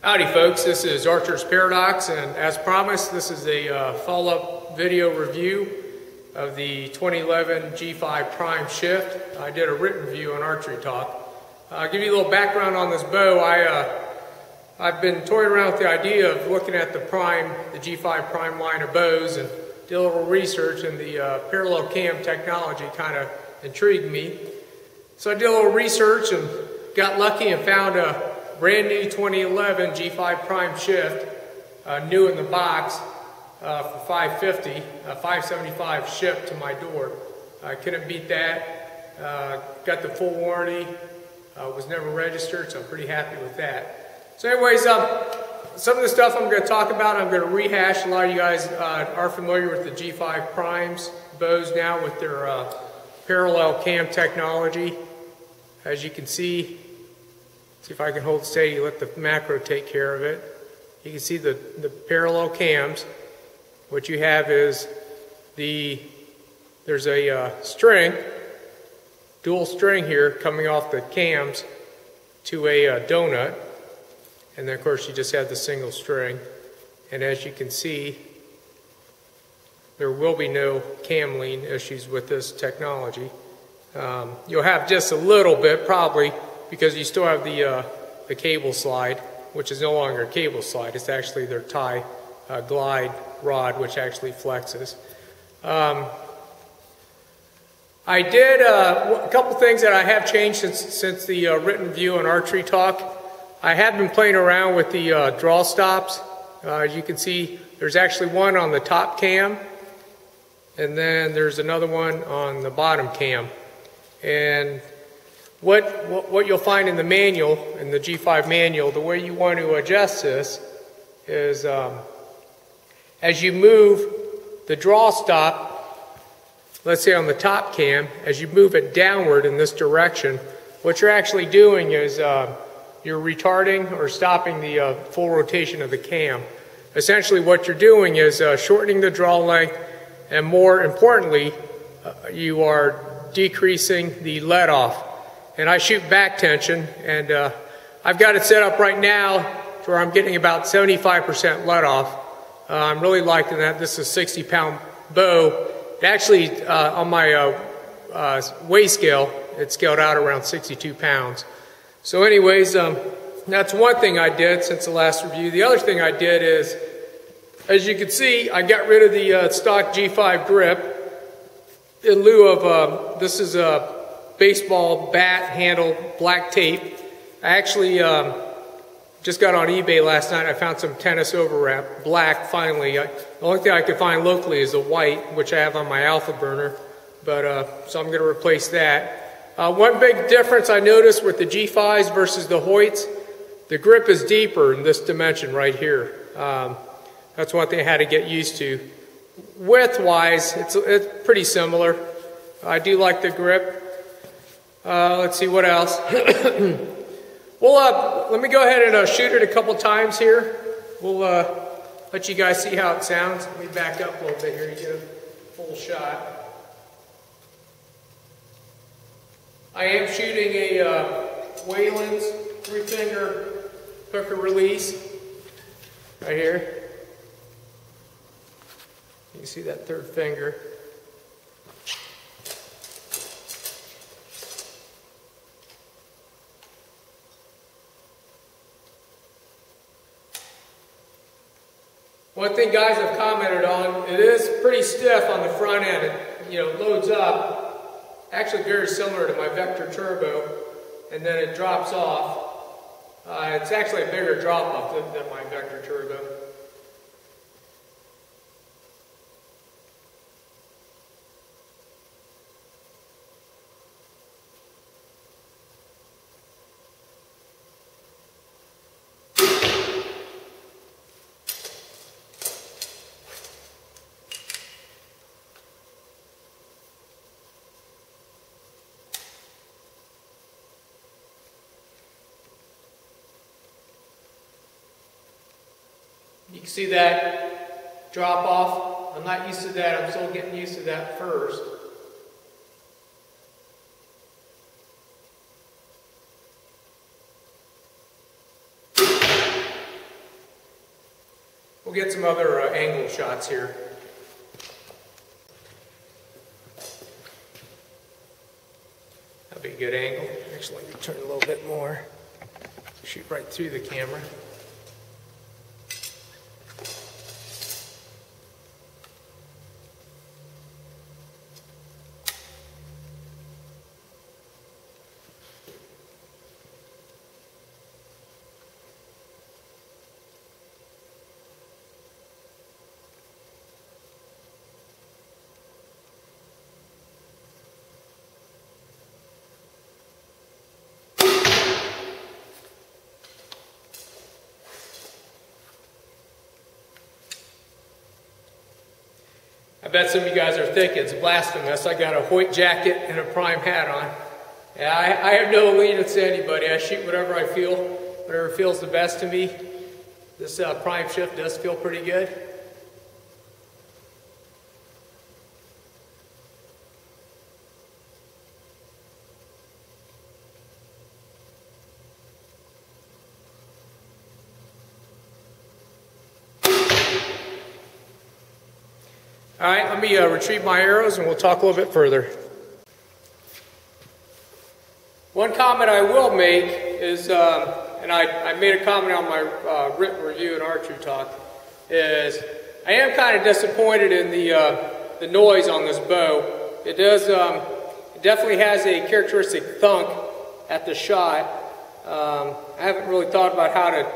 Howdy folks, this is Archer's Paradox, and as promised, this is a follow-up video review of the 2011 G5 Prime Shift. I did a written review on Archery Talk. I'll give you a little background on this bow. I've been toying around with the idea of looking at the G5 Prime line of bows, and did a little research, and the parallel cam technology kind of intrigued me. So I did a little research and got lucky and found a brand new 2011 G5 Prime Shift, new in the box, for $550, $575 shipped to my door. I couldn't beat that. Got the full warranty. Was never registered, so I'm pretty happy with that. So anyways, some of the stuff I'm going to talk about, I'm going to rehash. A lot of you guys are familiar with the G5 Primes bows now with their parallel cam technology. As you can see if I can hold steady, let the macro take care of it. You can see the parallel cams. What you have is there's a string, dual string here coming off the cams to a donut. And then of course you just have the single string. And as you can see, there will be no cam lean issues with this technology. You'll have just a little bit probably, because you still have the cable slide, which is no longer a cable slide. It's actually their tie glide rod, which actually flexes. I did a couple things that I have changed since the written review on Archery Talk. I have been playing around with the draw stops. As you can see, there's actually one on the top cam, and then there's another one on the bottom cam. And what you'll find in the manual, in the G5 manual, the way you want to adjust this is as you move the draw stop, let's say on the top cam, as you move it downward in this direction, what you're actually doing is you're retarding or stopping the full rotation of the cam. Essentially what you're doing is shortening the draw length, and more importantly, you are decreasing the let off. And I shoot back tension, and I've got it set up right now to where I'm getting about 75% let off. I'm really liking that. This is a 60-pound bow. It actually, on my weigh scale, it's scaled out around 62 pounds. So anyways, that's one thing I did since the last review. The other thing I did is, as you can see, I got rid of the stock G5 grip. In lieu of, this is a baseball bat handle black tape. I actually just got on eBay last night. I found some tennis overwrap, black finally. The only thing I could find locally is the white, which I have on my Alpha burner. But so I'm going to replace that. One big difference I noticed with the G5s versus the Hoyts, the grip is deeper in this dimension right here. That's one thing I had to get used to. Width-wise, it's pretty similar. I do like the grip. Let's see what else. Well, let me go ahead and shoot it a couple times here. We'll let you guys see how it sounds. Let me back up a little bit here. You get a full shot. I am shooting a Whalen's 3-finger hooker release right here. You can see that third finger. One thing guys have commented on, it is pretty stiff on the front end. It loads up, actually very similar to my Vector Turbo, and then it drops off. It's actually a bigger drop off than my Vector Turbo. You can see that drop off. I'm not used to that. I'm still getting used to that first. We'll get some other angle shots here. That'll be a good angle. Actually, let me turn a little bit more. Shoot right through the camera. I bet some of you guys are thinking it's blasphemous. I got a Hoyt jacket and a Prime hat on. Yeah, I have no allegiance to anybody. I shoot whatever I feel, whatever feels the best to me. This Prime shift does feel pretty good. All right, let me retrieve my arrows and we'll talk a little bit further. One comment I will make is, and I made a comment on my written review and archery talk, is I am kind of disappointed in the noise on this bow. It does, it definitely has a characteristic thunk at the shot. I haven't really thought about how to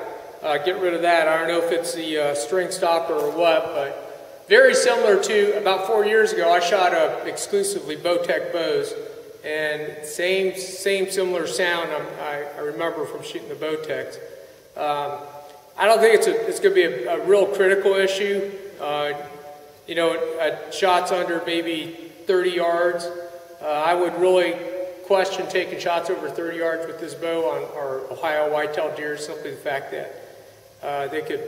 get rid of that. I don't know if it's the string stopper or what, but very similar to about 4 years ago, I shot exclusively Bowtech bows, and same similar sound I remember from shooting the Bowtechs. I don't think it's going to be a real critical issue. You know, shots under maybe 30 yards. I would really question taking shots over 30 yards with this bow on our Ohio whitetail deer, simply the fact that they could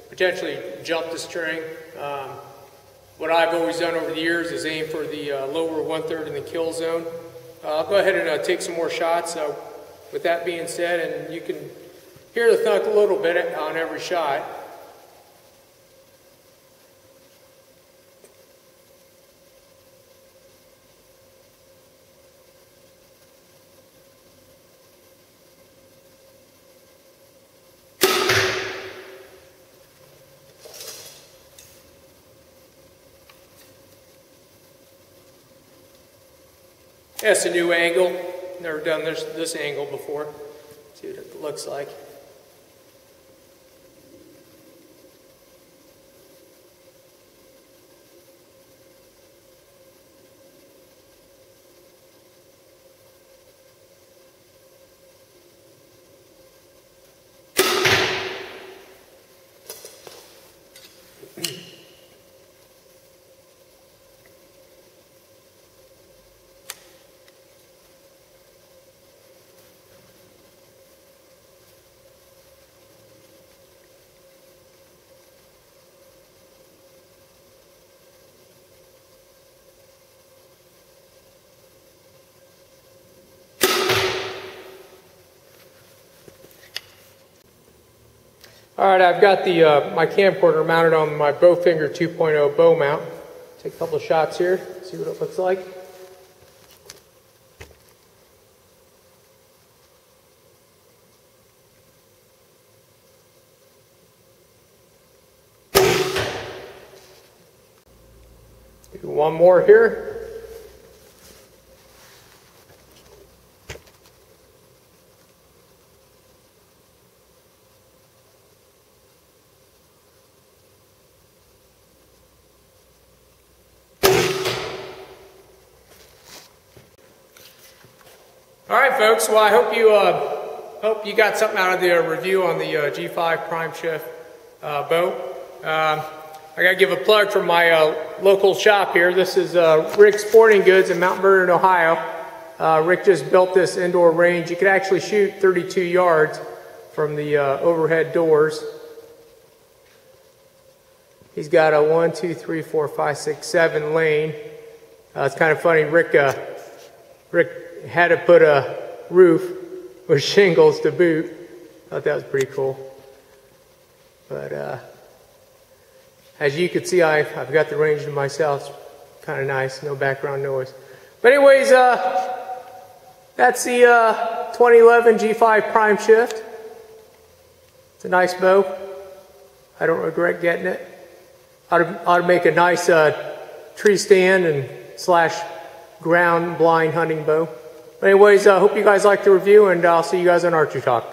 potentially jump the string. What I've always done over the years is aim for the lower 1/3 in the kill zone. I'll go ahead and take some more shots with that being said, and you can hear the thunk a little bit on every shot. That's a new angle. Never done this angle before. See what it looks like. All right, I've got my camcorder mounted on my Bowfinger 2.0 bow mount. Take a couple of shots here, see what it looks like. Do one more here. All right, folks. Well, I hope you got something out of the review on the G5 Prime Shift bow. I got to give a plug for my local shop here. This is Rick Sporting Goods in Mount Vernon, Ohio. Rick just built this indoor range. You could actually shoot 32 yards from the overhead doors. He's got a 1, 2, 3, 4, 5, 6, 7 lane. It's kind of funny. Rick had to put a roof with shingles to boot. I thought that was pretty cool. But As you can see, I've got the range to myself. It's kind of nice, no background noise. But anyways, that's the 2011 G5 Prime Shift. It's a nice bow. I don't regret getting it. Ought to make a nice tree stand and / ground blind hunting bow. But anyways, I hope you guys liked the review, and I'll see you guys on Archery Talk.